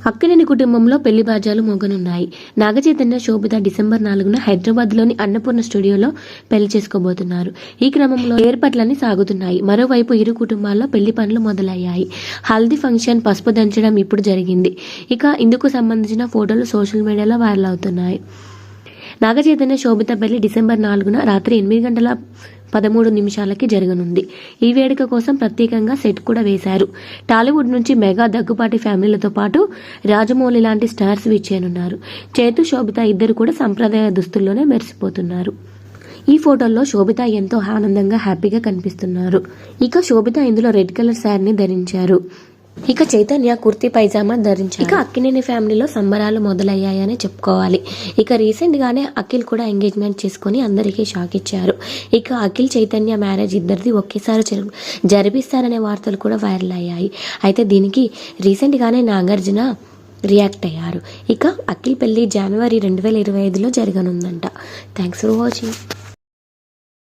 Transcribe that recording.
అక్కినేని కుటుంబంలో పెళ్లి బాజాలు మోగనున్నాయి. నాగచైతన్య, శోభిత డిసెంబర్ 4న హైదరాబాద్లోని అన్నపూర్ణ స్టూడియోలో పెళ్లి చేసుకోబోతున్నారు. ఈ క్రమంలో ఏర్పాట్లన్నీ సాగుతున్నాయి. మరోవైపు ఇరు కుటుంబాల్లో పెళ్లి పనులు మొదలయ్యాయి. హల్దీ ఫంక్షన్, పసుపు దంచడం ఇప్పుడు జరిగింది. ఇక ఇందుకు సంబంధించిన ఫోటోలు సోషల్ మీడియాలో వైరల్ అవుతున్నాయి. నాగచైతన్య, శోభిత పెళ్లి డిసెంబర్ 4న రాత్రి 8:13 జరగనుంది. ఈ వేడుక కోసం ప్రత్యేకంగా సెట్ కూడా వేశారు. టాలీవుడ్ నుంచి మెగా, దగ్గుపాటి ఫ్యామిలీలతో పాటు రాజమౌళి లాంటి స్టార్స్ విచ్చేయనున్నారు. చైతు, శోభిత ఇద్దరు కూడా సంప్రదాయ దుస్తుల్లోనే మెరిసిపోతున్నారు. ఈ ఫోటోల్లో శోభిత ఎంతో ఆనందంగా, హ్యాపీగా కనిపిస్తున్నారు. ఇక శోభిత ఇందులో రెడ్ కలర్ శారీని ధరించారు. ఇక చైతన్య కుర్తీ పైజామా ధరించారు. ఇక అక్కినేని ఫ్యామిలీలో సంబరాలు మొదలయ్యాయని చెప్పుకోవాలి. ఇక రీసెంట్ గానే అఖిల్ కూడా ఎంగేజ్మెంట్ చేసుకుని అందరికీ షాక్ ఇచ్చారు. ఇక అఖిల్, చైతన్య మ్యారేజ్ ఇద్దరిది ఒకేసారి జరిపిస్తారనే వార్తలు కూడా వైరల్ అయ్యాయి. అయితే దీనికి రీసెంట్ గానే నాగార్జున రియాక్ట్ అయ్యారు. ఇక అఖిల్ పెళ్లి జనవరి 2025లో జరగనుందంట. Thanks for watching.